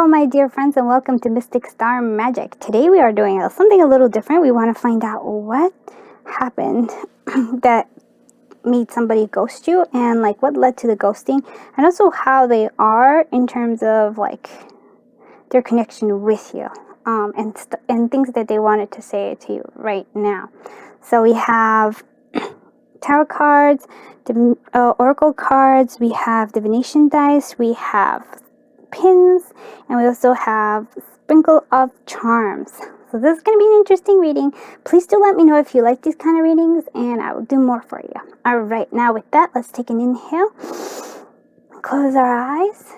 Hello, my dear friends, and welcome to Mystic Star Magic. Today we are doing something a little different. We want to find out what happened that made somebody ghost you, and like what led to the ghosting, and also how they are in terms of like their connection with you, and things that they wanted to say to you right now. So we have tarot cards, oracle cards, we have divination dice, we have pins, and we also have sprinkle of charms. So this is going to be an interesting reading. Please do let me know if you like these kind of readings, and I will do more for you. Alright, now with that, let's take an inhale, close our eyes,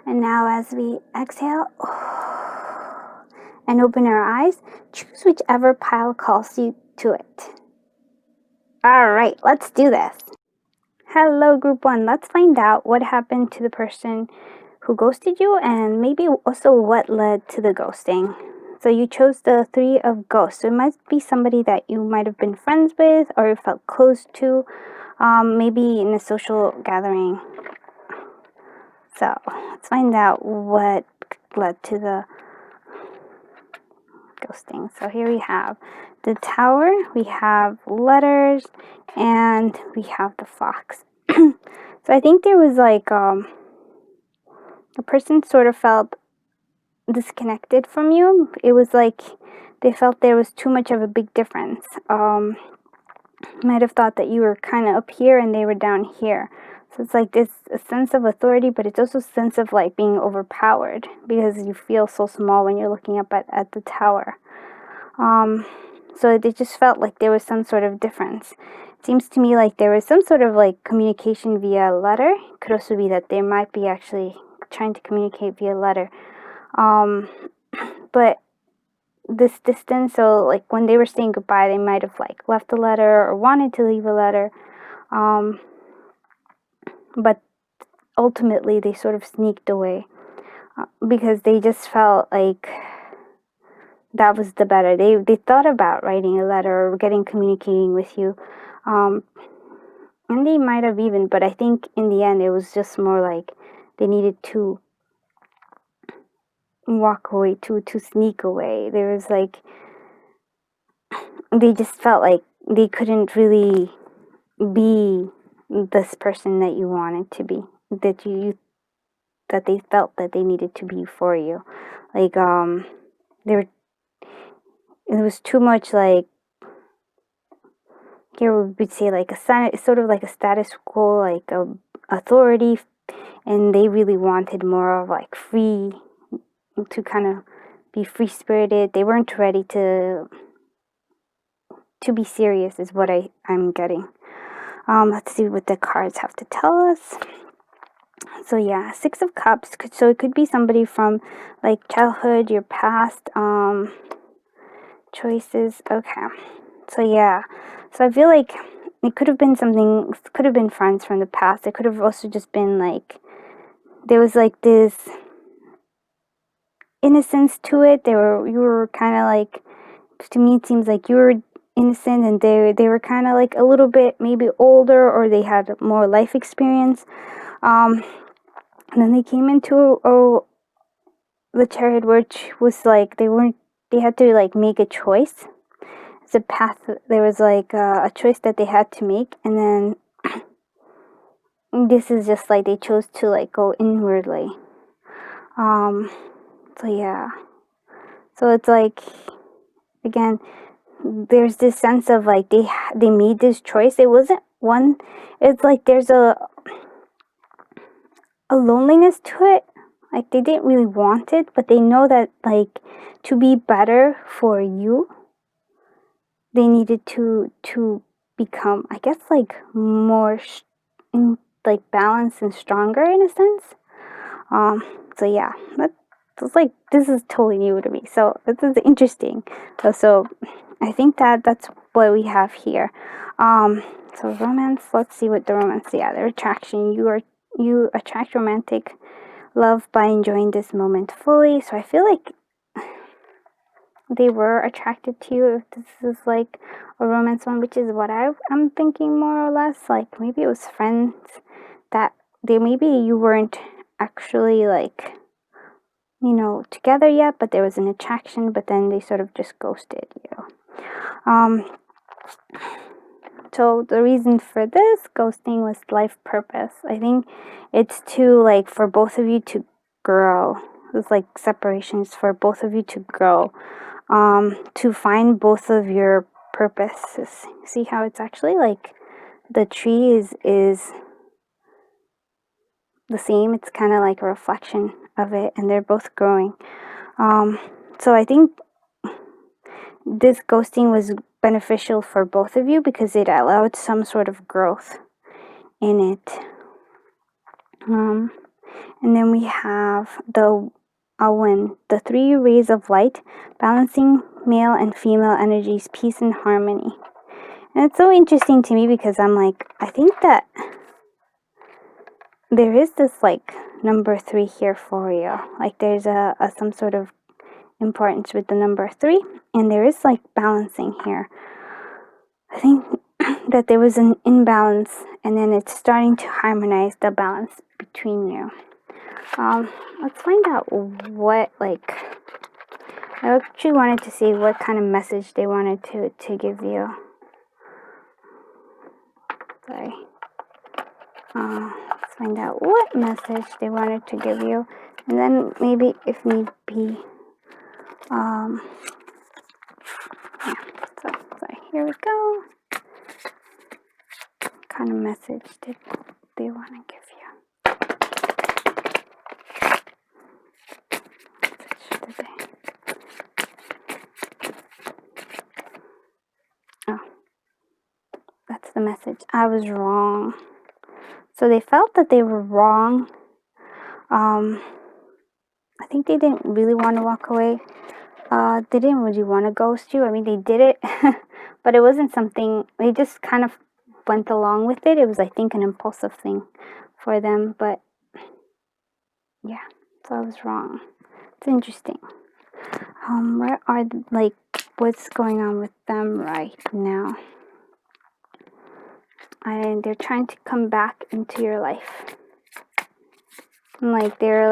and now as we exhale and open our eyes, choose whichever pile calls you to it. Alright, let's do this. Hello, group 1. Let's find out what happened to the person who ghosted you, and maybe also what led to the ghosting. So you chose the 3 of ghosts. So it might be somebody that you might have been friends with or felt close to, maybe in a social gathering. So let's find out what led to the ghosting. So here we have the Tower, we have letters, and we have the fox. So I think there was like a person sort of felt disconnected from you. It was like they felt there was too much of a big difference. Might have thought that you were kind of up here and they were down here. So it's like this a sense of authority, but it's also a sense of like being overpowered because you feel so small when you're looking up at the tower. So it just felt like there was some sort of difference. It seems to me like there was some sort of like communication via letter. It could also be that they might be actually trying to communicate via letter. But this distance, so like when they were saying goodbye, they might have like left a letter or wanted to leave a letter. But ultimately they sort of sneaked away because they just felt like that was the better. They thought about writing a letter or communicating with you. And they might have even, but I think in the end it was just more like they needed to walk away, to sneak away. There was like, they just felt like they couldn't really be this person that you wanted to be, that they felt that they needed to be for you. Like it was too much, like here we would say like sort of like a status quo, like a authority, and they really wanted more of like free, to kind of be free spirited. They weren't ready to be serious is what I'm getting. Let's see what the cards have to tell us. So yeah, 6 of Cups. So it could be somebody from like childhood, your past choices. Okay. So yeah. So I feel like it could have been something, could have been friends from the past. It could have also just been like, there was like this innocence to it. You were kind of like, to me it seems like you were innocent and they were kind of like a little bit maybe older, or they had more life experience. And then they came into the Chariot, which was like they had to like make a choice. It's a path. There was like a choice that they had to make, and then this is just like they chose to like go inwardly. So yeah. So it's like, again, there's this sense of like they made this choice. It wasn't one. It's like there's a loneliness to it. Like they didn't really want it, but they know that like to be better for you, they needed to become, I guess, like more in like balanced and stronger in a sense. So yeah, that's like, this is totally new to me. So this is interesting. So I think that's what we have here. So romance. Let's see what the romance. Yeah, their attraction. You attract romantic love by enjoying this moment fully. So I feel like they were attracted to you. If this is like a romance one, which is what I'm thinking more or less. Like maybe it was friends that maybe you weren't actually like you know, together yet, but there was an attraction, but then they sort of just ghosted you. So the reason for this ghosting was life purpose. I think it's to, like, for both of you to grow. It's like separations for both of you to grow, to find both of your purposes. See how it's actually like the tree is the same. It's kind of like a reflection of it, and they're both growing. So I think this ghosting was beneficial for both of you because it allowed some sort of growth in it. And then we have the Awen, the 3 rays of light, balancing male and female energies, peace and harmony. And it's so interesting to me because I'm like, I think that there is this like number 3 here for you. Like there's a some sort of importance with the number 3, and there is like balancing here. I think that there was an imbalance, and then it's starting to harmonize the balance between you. Let's find out what, like, I actually wanted to see what kind of message they wanted to give you. Sorry. Let's find out what message they wanted to give you, and then maybe if need be, yeah, so sorry, here we go. What kind of message did they want to give you? Oh, that's the message. I was wrong. So they felt that they were wrong. I think they didn't really want to walk away. They didn't really want to ghost you. I mean, they did it, but it wasn't something, they just kind of went along with it. It was, I think, an impulsive thing for them, but yeah, so I was wrong. It's interesting. Where are, like, what's going on with them right now? And they're trying to come back into your life. And like they're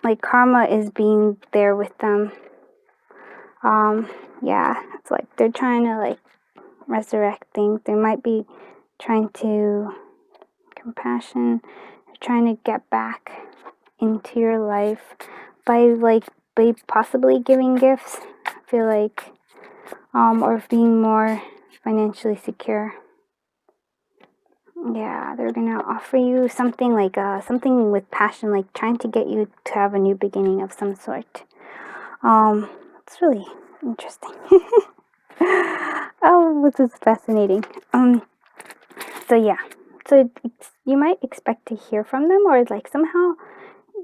like karma is being there with them. Yeah, it's like they're trying to like resurrect things. They might be trying to compassion. They're trying to get back into your life by possibly giving gifts. I feel like, or being more financially secure. Yeah, they're gonna offer you something like something with passion, like trying to get you to have a new beginning of some sort. It's really interesting. Oh, this is fascinating. So yeah, so you might expect to hear from them, or like somehow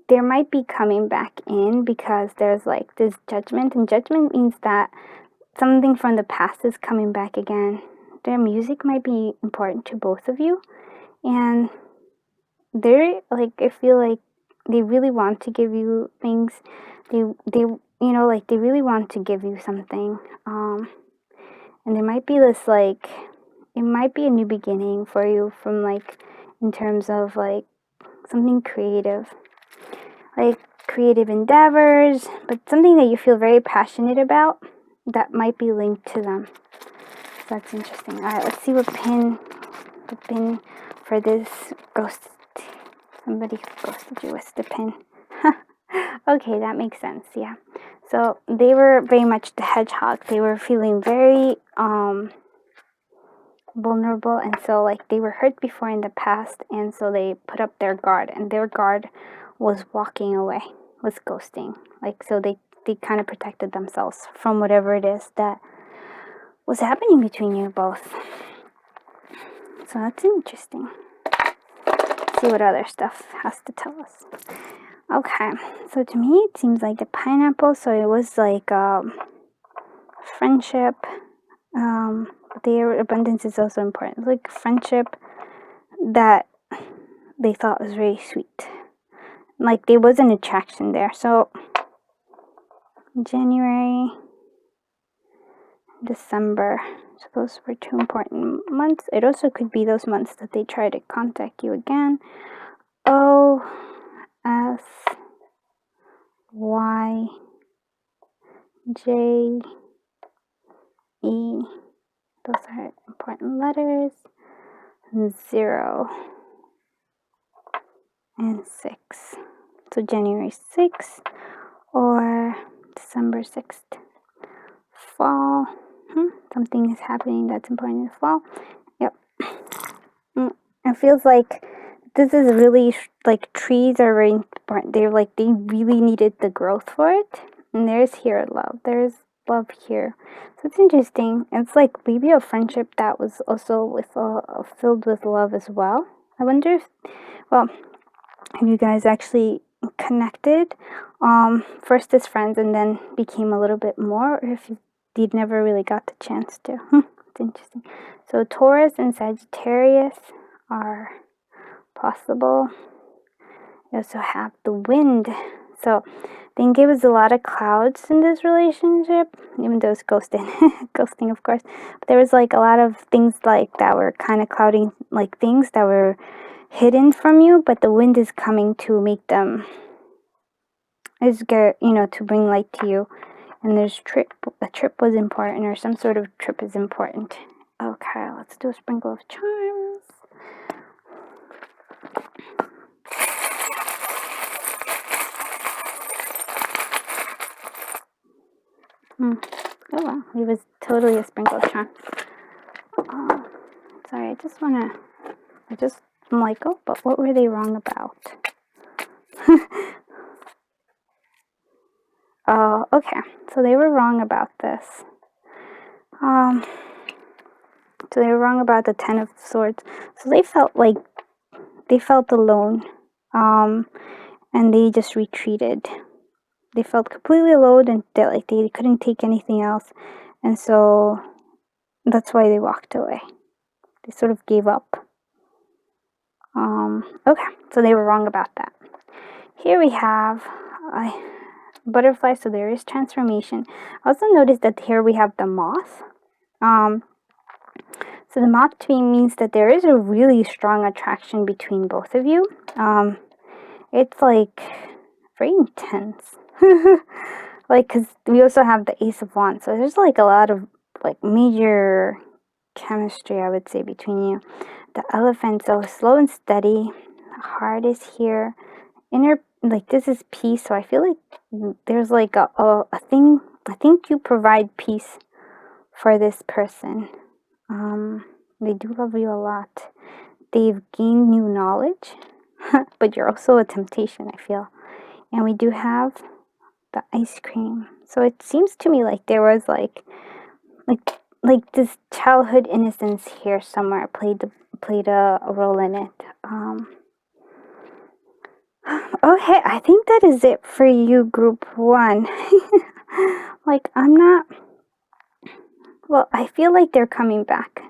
there might be coming back in because there's like this judgment, and judgment means that something from the past is coming back again. Their music might be important to both of you, and they're like, I feel like they really want to give you things. They you know, like they really want to give you something. And there might be this like, it might be a new beginning for you from like, in terms of like something creative, like creative endeavors, but something that you feel very passionate about that might be linked to them. So that's interesting. All right, let's see what pin for this ghost. Somebody ghosted you with the pin. Okay, that makes sense. Yeah. So they were very much the hedgehog. They were feeling very vulnerable, and so like they were hurt before in the past, and so they put up their guard, and their guard was walking away, was ghosting. Like, so they kind of protected themselves from whatever it is that was happening between you both. So that's interesting. Let's see what other stuff has to tell us. Okay, so to me it seems like the pineapple, so it was like friendship. Their abundance is also important. Like friendship that they thought was very sweet. Like there was an attraction there. So January, December. So those were 2 important months. It also could be those months that they try to contact you again. Oh, S, Y, J, E. Those are important letters. 0 and 6. So January 6th or December 6th. Fall. Something is happening that's important in the fall. Yep. It feels like this is really like trees are very important. They're like they really needed the growth for it. And there's here love. There's love here. So it's interesting. It's like maybe a friendship that was also with filled with love as well. I wonder if, well, if you guys actually connected first as friends and then became a little bit more, or if you never really got the chance to. It's interesting. So Taurus and Sagittarius are possible. You also have the wind. So I think it was a lot of clouds in this relationship, even though it's ghosting of course. But there was like a lot of things like that were kind of clouding, like things that were hidden from you, but the wind is coming to make them, to bring light to you. And there's a trip was important, or some sort of trip is important. Okay, let's do a sprinkle of charms. Oh wow, it was totally a sprinkle of charms. Sorry, I'm like, oh, but what were they wrong about? Oh, okay, so they were wrong about this. So they were wrong about the 10 of Swords. So they felt alone, and they just retreated. They felt completely alone, and they couldn't take anything else, and so that's why they walked away. They sort of gave up. Okay, so they were wrong about that. Here we have a butterfly, so there is transformation. I also noticed that here we have the moth. So the moth to me means that there is a really strong attraction between both of you. It's like very intense. Like, because we also have the Ace of Wands, so there's like a lot of like major chemistry, I would say, between you. The Elephant, so slow and steady. The heart is here. Inner, like, this is peace, so I feel like there's like a thing. I think you provide peace for this person. They do love you a lot. They've gained new knowledge, but you're also a temptation, I feel. And we do have the ice cream. So it seems to me like there was like this childhood innocence here somewhere played a role in it. Okay, I think that is it for you, group 1. Like, I feel like they're coming back.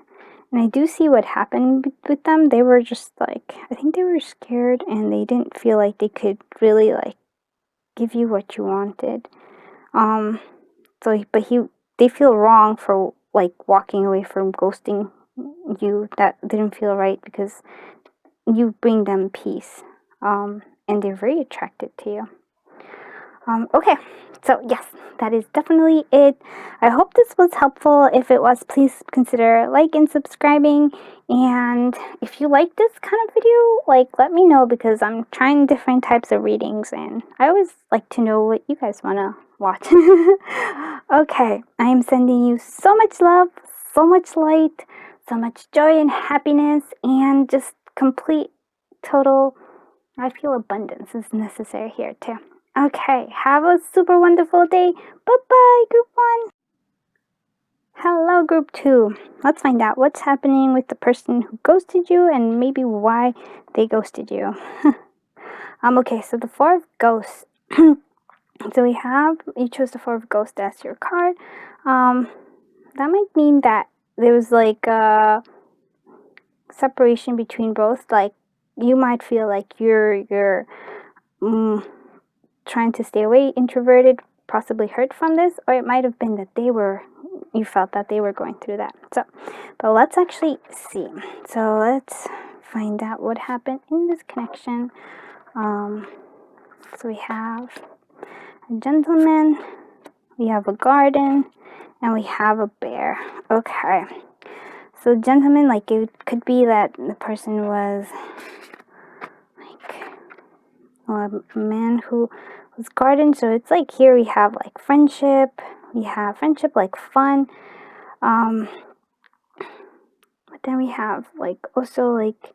And I do see what happened with them. They were just like, I think they were scared and they didn't feel like they could really like give you what you wanted. They feel wrong for like walking away from ghosting you. That didn't feel right because you bring them peace. And they're very attracted to you. Okay, so yes, that is definitely it. I hope this was helpful. If it was, please consider liking and subscribing. And if you like this kind of video, like, let me know, because I'm trying different types of readings and I always like to know what you guys want to watch. Okay, I am sending you so much love, so much light, so much joy and happiness, and just complete, total, I feel abundance is necessary here too. Okay, have a super wonderful day. Bye-bye, group 1. Hello, group 2. Let's find out what's happening with the person who ghosted you and maybe why they ghosted you. Okay, so the 4 of Ghosts. So you chose the 4 of Ghosts as your card. That might mean that there was like a separation between both. Like, you might feel like you're trying to stay away, introverted, possibly hurt from this, or it might have been that you felt that they were going through that. So, but let's actually see. So let's find out what happened in this connection. So we have a gentleman, we have a garden, and we have a bear. Okay. So gentleman, like it could be that the person was like a man who was garden. So it's like here we have like friendship. We have friendship, like fun. But then we have like also like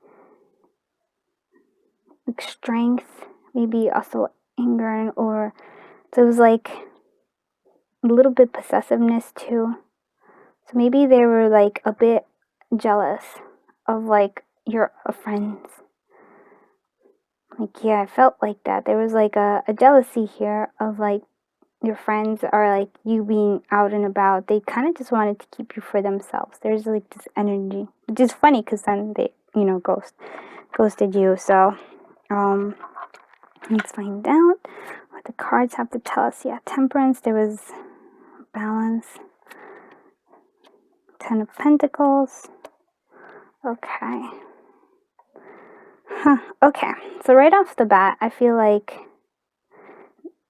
strength, maybe also anger, or so it was like a little bit possessiveness too. So maybe they were like a bit jealous of like your friends. Like, yeah, I felt like that. There was like a jealousy here of like your friends are like you being out and about. They kind of just wanted to keep you for themselves. There's like this energy, which is funny because then they, ghosted you. So, let's find out what the cards have to tell us. Yeah, temperance. There was balance. 10 of Pentacles. Okay. Okay. So right off the bat, I feel like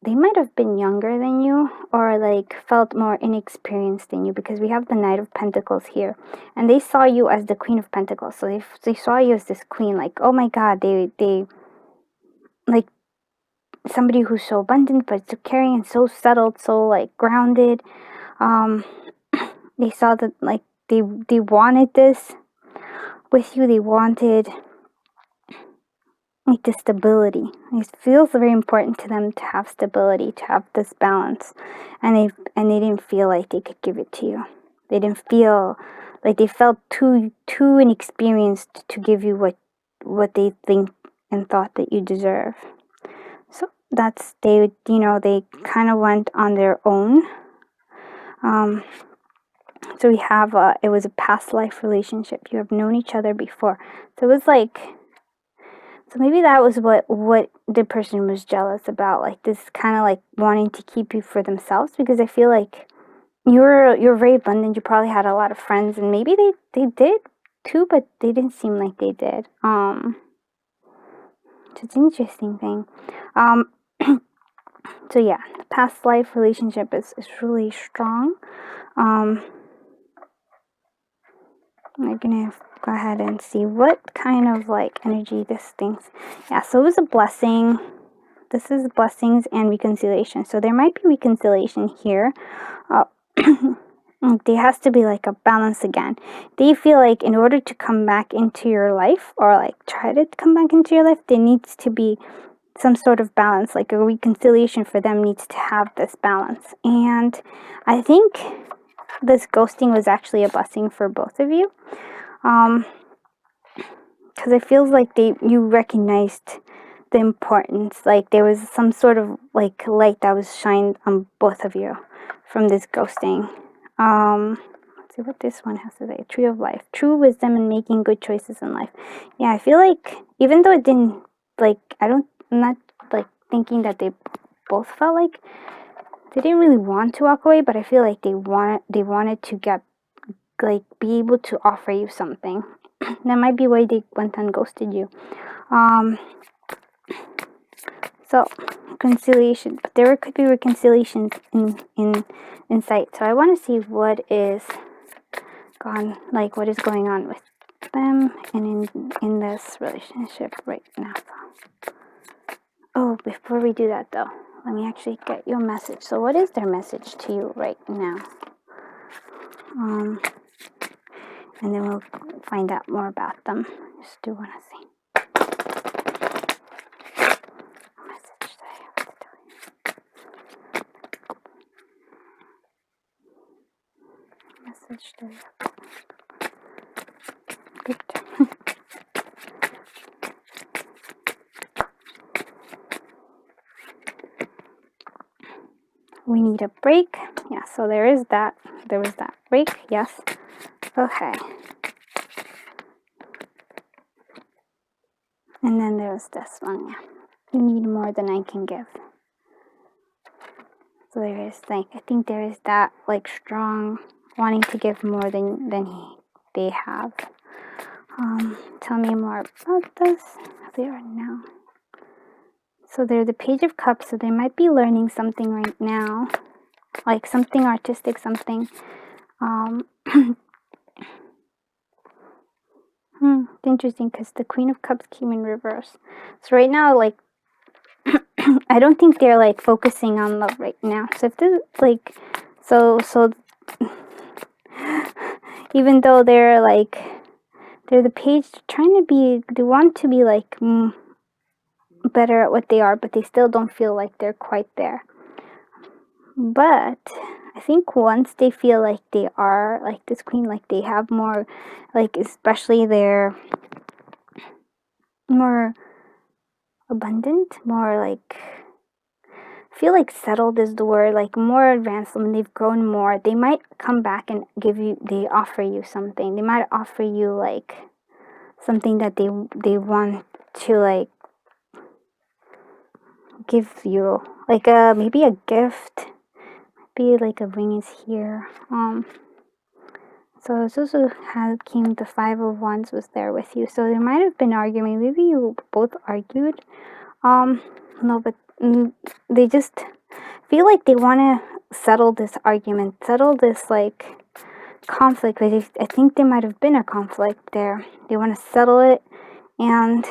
they might have been younger than you or like felt more inexperienced than you, because we have the Knight of Pentacles here, and they saw you as the Queen of Pentacles. So they saw you as this queen, like, oh my god, they like somebody who's so abundant but so caring and so settled, so like grounded. They saw that like they wanted this with you. They wanted like the stability. It feels very important to them to have stability, to have this balance, and they didn't feel like they could give it to you. They didn't feel like they felt too inexperienced to give you what they think and thought that you deserve. So that's they kind of went on their own. So we have it was a past life relationship. You have known each other before. So it was like, so maybe that was what the person was jealous about, like this kind of like wanting to keep you for themselves, because I feel like you're very abundant. You probably had a lot of friends, and maybe they did too, but they didn't seem like they did. So it's an interesting thing. So yeah, the past life relationship is really strong. I'm gonna go ahead and see what kind of like energy this thing's. Yeah, so it was a blessing. This is blessings and reconciliation. So there might be reconciliation here. There has to be like a balance again. They feel like in order to come back into your life, or like try to come back into your life, there needs to be some sort of balance. Like a reconciliation for them needs to have this balance. And I think this ghosting was actually a blessing for both of you, because it feels like you recognized the importance. Like there was some sort of like light that was shined on both of you from this ghosting. Let's see what this one has to say. Tree of Life. True wisdom in making good choices in life. Yeah, I feel like even though it didn't, like, I'm not like thinking that they both felt like they didn't really want to walk away, but I feel like they wanted to get, like, be able to offer you something. That might be why they went and ghosted you. So reconciliation, but there could be reconciliations in sight. So I want to see what is what is going on with them and in this relationship right now. Oh, before we do that though, let me actually get your message. So what is their message to you right now? And then we'll find out more about them. Just do want to see. Message that I have to tell you. Message that I have to tell you. Good. We need a break. Yeah, so there is that. There was that break. Yes. Okay. And then there's this one. Yeah. You need more than I can give. So there is like, I think there is that like strong wanting to give more than they have. Tell me more about this. They are now. So they're the Page of Cups, so they might be learning something right now, like something artistic, something. It's interesting because the Queen of Cups came in reverse. So right now, like, I don't think they're like focusing on love right now. So if this like, so even though they're like, they're the page, trying to be, they want to be like better at what they are, but they still don't feel like they're quite there. But I think once they feel like they are, like this queen, like they have more, like especially they're more abundant, more like, I feel like settled is the word, like more advanced, when they've grown more, they might come back and they offer you something. They might offer you like something that they want to like give you, like maybe a gift, maybe like a ring is here. So this also came, the Five of Wands was there with you. So there might have been arguing. Maybe you both argued. No, but they just feel like they want to settle this argument, settle this like conflict. I think there might have been a conflict there. They want to settle it, and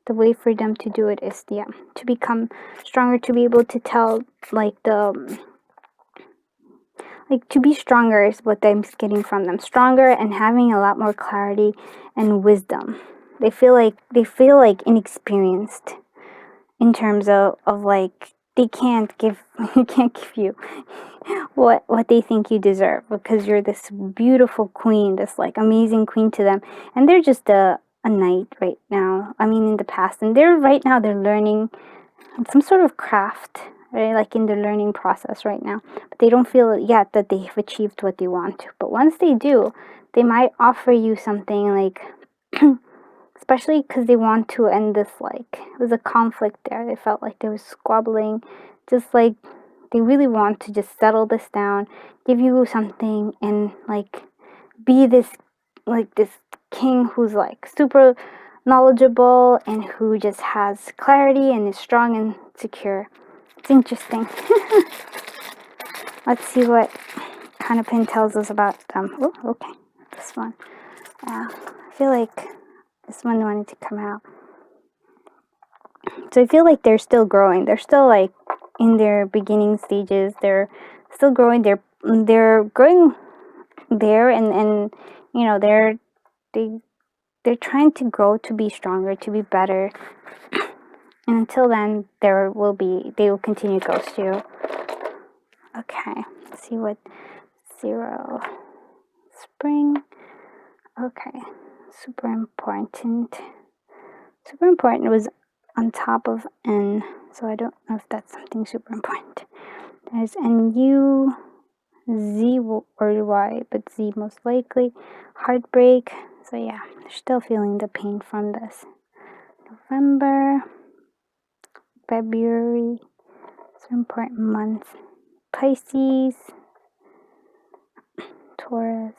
the way for them to do it is, yeah, to become stronger, to be able to tell like to be stronger is what I'm getting from them. Stronger and having a lot more clarity and wisdom. They feel like inexperienced in terms of like they can't give you what they think you deserve, because you're this beautiful queen, this like amazing queen to them, and they're just a knight right now. I mean, in the past, and they're learning some sort of craft, right? Like in the learning process right now, but they don't feel yet that they've achieved what they want to. But once they do, they might offer you something like especially because they want to end this, like, it was a conflict there. They felt like they were squabbling, just like they really want to just settle this down, give you something, and like be this king who's like super knowledgeable and who just has clarity and is strong and secure. It's interesting. Let's see what kind of pin tells us about them. Oh, okay, this one. I feel like this one wanted to come out. So I feel like they're still growing. They're still like in their beginning stages. They're still growing. They're growing there, and you know they're trying to grow, to be stronger, to be better. And until then, they will continue to ghost you. Okay, let's see what 0 spring. Okay, super important. Super important was on top of N, so I don't know if that's something super important. There's NU, Z or Y, but Z most likely. Heartbreak. So yeah, they're still feeling the pain from this. November, February, some important months. Pisces, Taurus,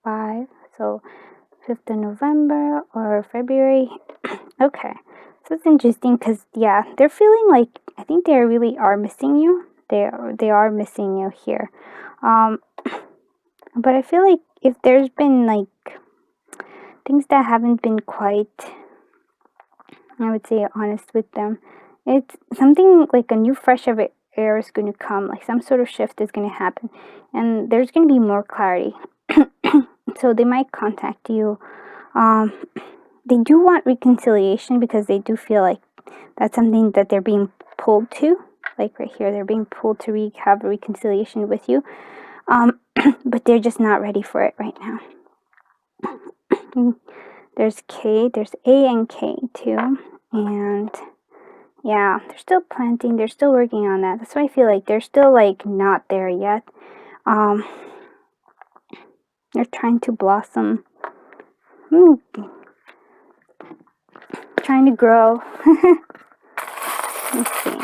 5, so 5th of November or February. Okay, so it's interesting because, yeah, they're feeling like, I think they really are missing you. They are missing you here. But I feel like if there's been like things that haven't been quite, I would say, honest with them, it's something like a new fresh of air is going to come, like some sort of shift is going to happen, and there's going to be more clarity. So they might contact you. They do want reconciliation because they do feel like that's something that they're being pulled to. Like right here, they're being pulled to have a reconciliation with you. But they're just not ready for it right now. There's K, there's A and K too. And yeah, they're still planting, they're still working on that. That's why I feel like they're still like not there yet. They're trying to blossom. Trying to grow. Let's see.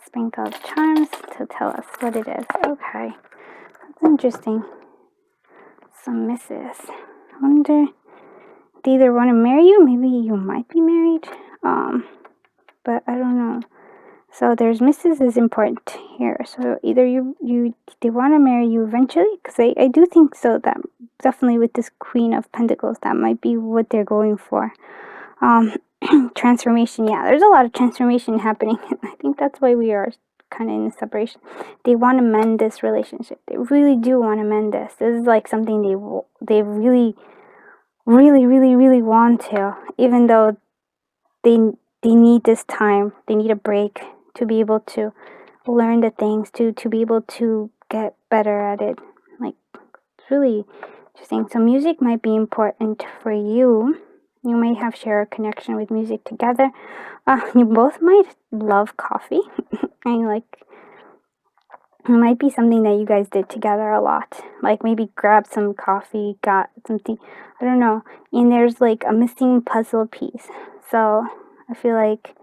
Sprinkle of Charms to tell us what it is. Okay. Interesting. Some misses. I wonder, they either want to marry you, maybe you might be married, but I don't know. So there's Mrs. is important here. So either they want to marry you eventually, because I do think so, that definitely with this Queen of Pentacles, that might be what they're going for. Transformation, yeah, there's a lot of transformation happening. I think that's why we are kind of in a separation. They want to mend this relationship. They really do want to mend this. This is like something they really, really, really, really want to, even though they need this time. They need a break to be able to learn the things, to be able to get better at it. Like, it's really interesting. So music might be important for you. You may have share a connection with music together. You both might love coffee. And like, it might be something that you guys did together a lot. Like maybe grab some coffee, got something, I don't know. And there's like a missing puzzle piece. So I feel like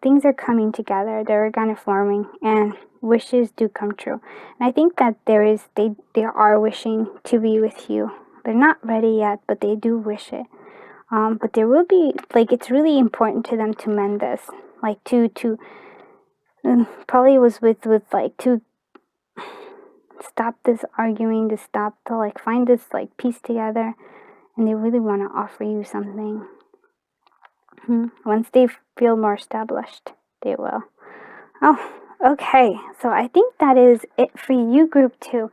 things are coming together. They're kind of forming, and wishes do come true. And I think that they are wishing to be with you. They're not ready yet, but they do wish it. But there will be, like, it's really important to them to mend this. Like probably was with like to stop this arguing, to stop, to like find this like peace together, and they really want to offer you something. Once they feel more established, they will. Oh, okay. So I think that is it for you, group 2.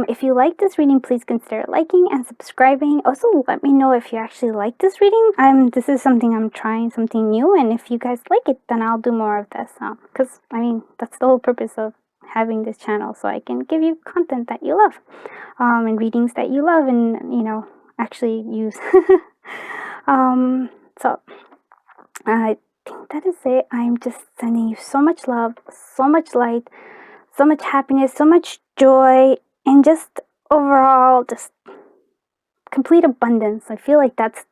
If you like this reading, please consider liking and subscribing. Also, let me know if you actually like this reading. This is something I'm trying, something new, and if you guys like it, then I'll do more of this. Because I mean, that's the whole purpose of having this channel, so I can give you content that you love, and readings that you love, and actually use. So I think that is it. I'm just sending you so much love, so much light, so much happiness, so much joy, and just overall, just complete abundance. I feel like that's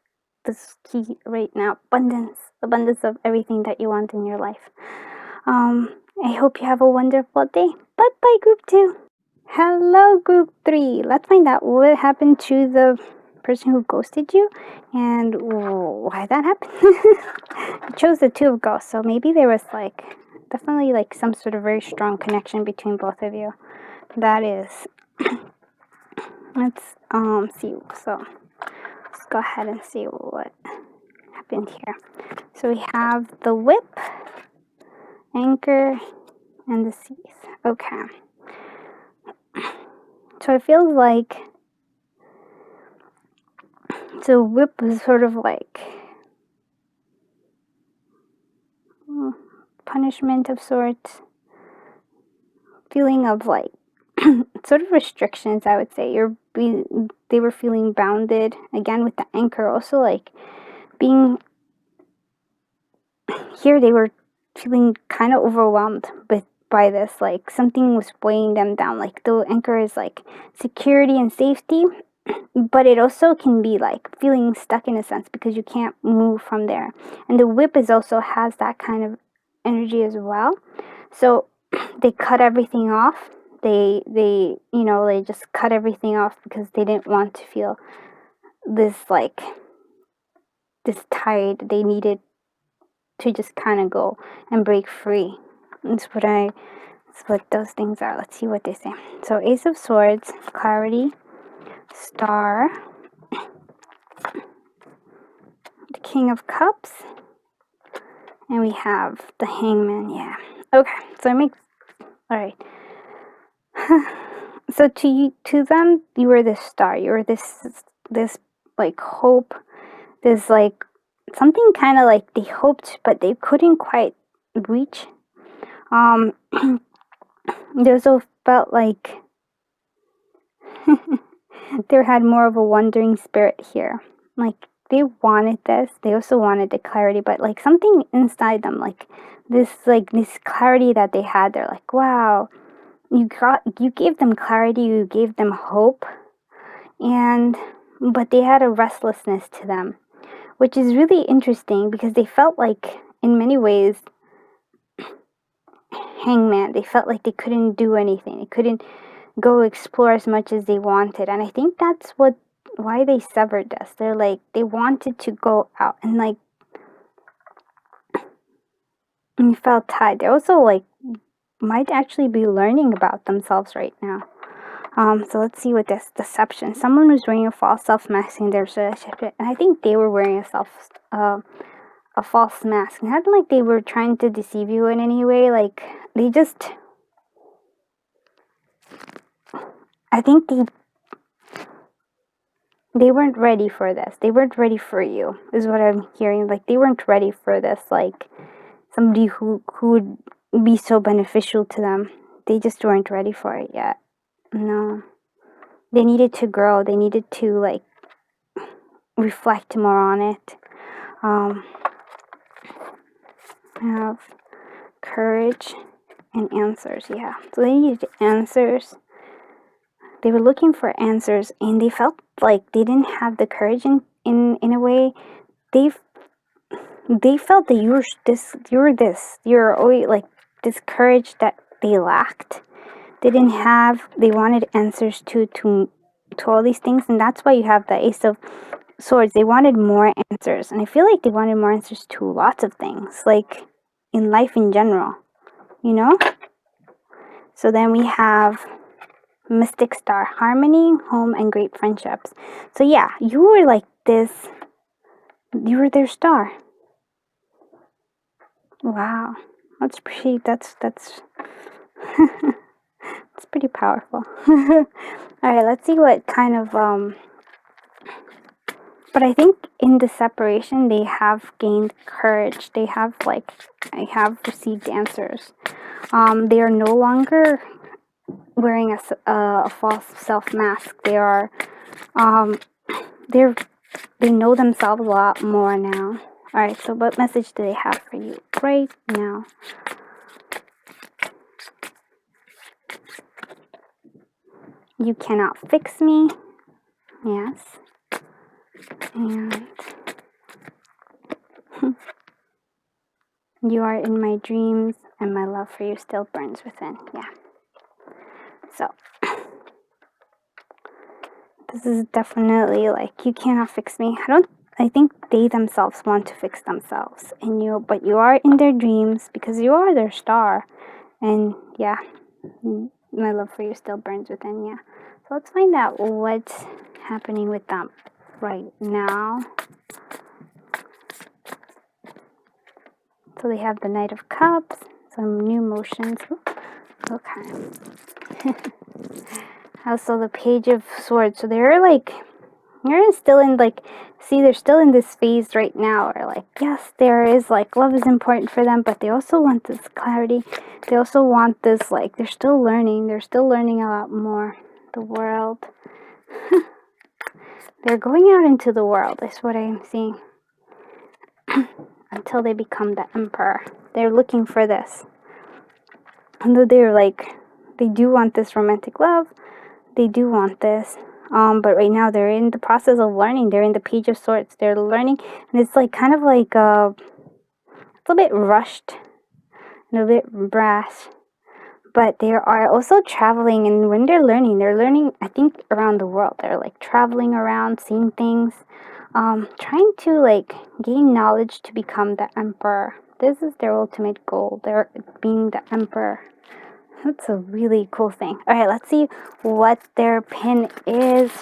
the key right now. Abundance of everything that you want in your life. I hope you have a wonderful day. Bye, group 2. Hello, group 3. Let's find out what happened to the person who ghosted you and why that happened. You chose the 2 of ghosts, so maybe there was like definitely like some sort of very strong connection between both of you. That is. Let's see. So let's go ahead and see what happened here. So we have the whip, anchor, and the seas. Okay. So it feels like, so whip was sort of like punishment of sorts, feeling of like sort of restrictions, I would say. They were feeling bounded, again with the anchor, also like being here, they were feeling kind of overwhelmed by this, like something was weighing them down. Like the anchor is like security and safety, but it also can be like feeling stuck in a sense because you can't move from there. And the whip also has that kind of energy as well. So they cut everything off. They just cut everything off because they didn't want to feel this tied. They needed to just kind of go and break free. That's what those things are. Let's see what they say. So Ace of Swords, clarity, Star, the King of Cups, and we have the Hangman. Yeah. Okay. So it makes, all right. So to them, you were this star. You were this like hope. This like something kind of like they hoped, but they couldn't quite reach. They also felt like they had more of a wandering spirit here. Like they wanted this. They also wanted the clarity, but like something inside them, like this clarity that they had. They're like, wow, you gave them clarity. You gave them hope, but they had a restlessness to them, which is really interesting because they felt like, in many ways, Hangman. They felt like they couldn't do anything. go explore as much as they wanted. And I think that's why they severed this. They're like, they wanted to go out and like, and felt tied. They also like might actually be learning about themselves right now. So let's see what this deception. Someone was wearing a false self-mask in their relationship, and I think they were wearing a false mask. Not like they were trying to deceive you in any way. Like I think they weren't ready for this. They weren't ready for you, is what I'm hearing. Like they weren't ready for this. Like somebody who would be so beneficial to them. They just weren't ready for it yet. No. They needed to grow. They needed to like reflect more on it. I have courage and answers. Yeah, so they needed answers. They were looking for answers, and they felt like they didn't have the courage in a way. They felt that you're always like this courage that they lacked. They didn't have. They wanted answers to all these things, and that's why you have the Ace of Swords. They wanted more answers, and I feel like they wanted more answers to lots of things, like in life in general, you know. So then we have Mystic Star, harmony, home, and great friendships. So yeah, you were like this. You were their star. Wow, that's pretty. That's it's pretty powerful. All right, let's see what kind of But I think in the separation, they have gained courage. They have I have received answers. They are no longer wearing a false self mask. They are, they know themselves a lot more now. All right. So, what message do they have for you right now? You cannot fix me. Yes. And you are in my dreams, and my love for you still burns within. Yeah. So, this is definitely like, you cannot fix me. I think they themselves want to fix themselves. But you are in their dreams because you are their star. And yeah, my love for you still burns within. Yeah. So let's find out what's happening with them right now. So they have the Knight of Cups, some new emotions. Okay. Also the Page of Swords. So they're like, you're still in they're still in this phase right now where like, yes, there is like, love is important for them, but they also want this clarity. They also want this, like, they're still learning a lot more. The world. They're going out into the world, is what I am seeing. Until they become the Emperor. They're looking for this. And they're like, they do want this romantic love. They do want this. But right now they're in the process of learning. They're in the Page of Swords. They're learning. And it's like kind of like, it's a bit rushed. And a bit brash. But they are also traveling. And when they're learning, I think, around the world. They're like traveling around, seeing things. Trying to like gain knowledge to become the Emperor. This is their ultimate goal. They're being the Emperor. That's a really cool thing. All right, let's see what their pin is.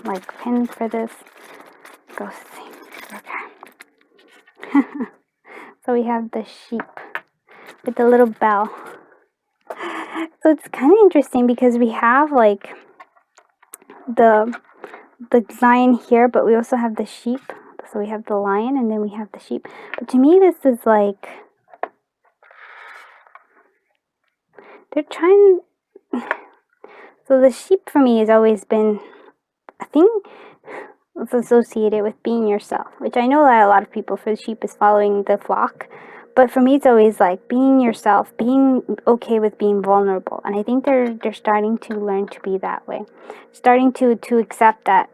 Like, pin for this. Go see. Okay. So we have the sheep with the little bell. So it's kind of interesting because we have like the lion here, but we also have the sheep. So we have the lion and then we have the sheep. But to me, this is like, they're trying. So the sheep for me has always been, I think, it's associated with being yourself, which I know that a lot of people, for the sheep, is following the flock. But for me, it's always like being yourself, being okay with being vulnerable. And I think they're starting to learn to be that way. Starting to accept that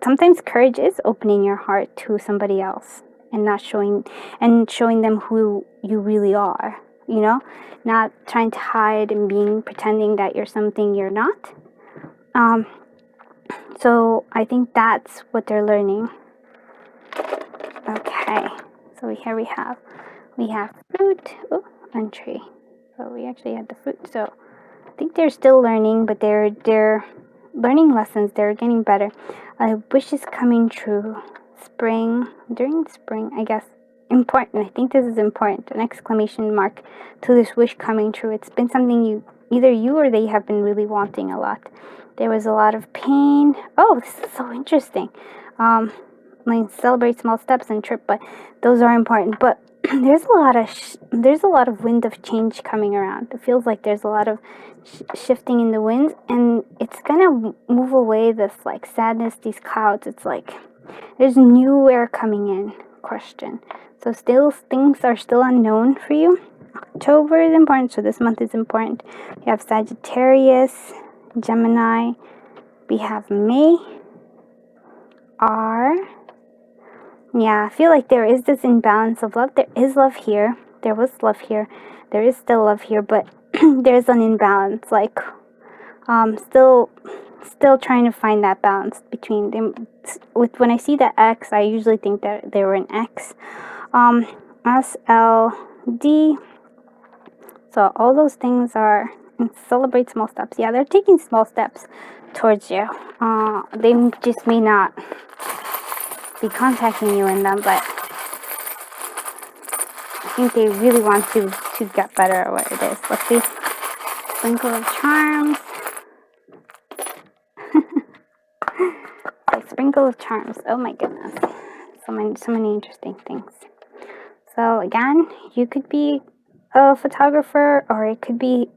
sometimes courage is opening your heart to somebody else and not showing them who you really are. you know, not trying to hide and pretending that you're something you're not. So I think that's what they're learning. Okay, so here we have fruit, and tree. So we actually had the fruit. So I think they're still learning, but they're learning lessons. They're getting better. A wish is coming true. During spring, I guess. Important. I think this is important. An exclamation mark to this wish coming true. It's been something either you or they have been really wanting a lot. There was a lot of pain. Oh, this is so interesting. Like celebrate small steps and trip, but those are important. But there's a lot of wind of change coming around. It feels like there's a lot of shifting in the wind, and it's gonna move away this like sadness, these clouds. It's like there's new air coming in. Question. So still things are still unknown for you. October is important, so this month is important. We have Sagittarius, Gemini. We have May. Yeah, I feel like there is this imbalance of love. There is love here. There was love here. There is still love here, but there's an imbalance. Like, still trying to find that balance between them. When I see the X, I usually think that they were an X. SLD. So all those things are celebrate small steps. Yeah, they're taking small steps towards you. They just may not be contacting you in them, but I think they really want to get better at what it is. Let's see. Sprinkle of Charms. A sprinkle of charms. Oh my goodness. So many interesting things. So again, you could be a photographer, or it could be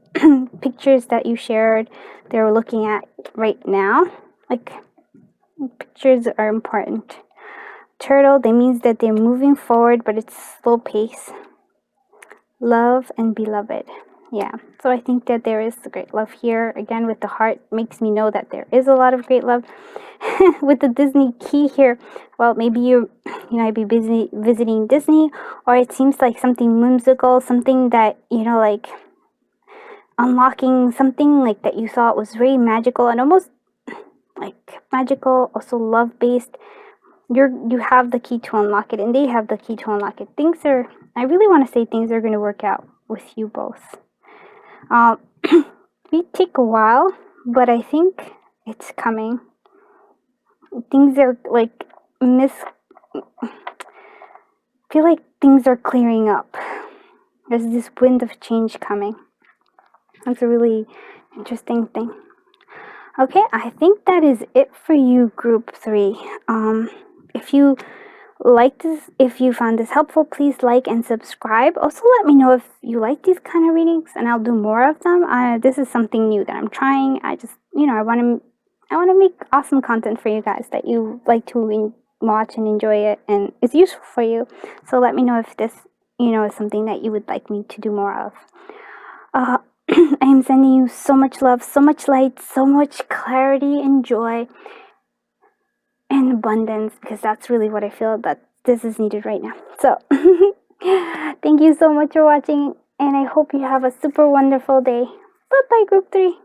pictures that you shared they're looking at right now. Like, pictures are important. Turtle, that means that they're moving forward, but it's slow pace. Love and beloved. Yeah, so I think that there is great love here. Again, with the heart, makes me know that there is a lot of great love. With the Disney key here, well, maybe you I'd be busy visiting Disney, or it seems like something whimsical, something that, like unlocking something like that you thought was very magical and almost like magical, also love-based. You have the key to unlock it, and they have the key to unlock it. I really want to say things are going to work out with you both. It take a while, but I think it's coming. Things are like feel like things are clearing up. There's this wind of change coming. That's a really interesting thing. Okay, I think that is it for you, group 3. If you like this, if you found this helpful, please like and subscribe. Also, let me know if you like these kind of readings, and I'll do more of them. This is something new that I'm trying. I just, I want to make awesome content for you guys that you like to watch and enjoy it, and it's useful for you. So let me know if this, is something that you would like me to do more of. I am sending you so much love, so much light, so much clarity and joy and abundance, because that's really what I feel that this is needed right now. So thank you so much for watching, and I hope you have a super wonderful day. Bye bye, group 3.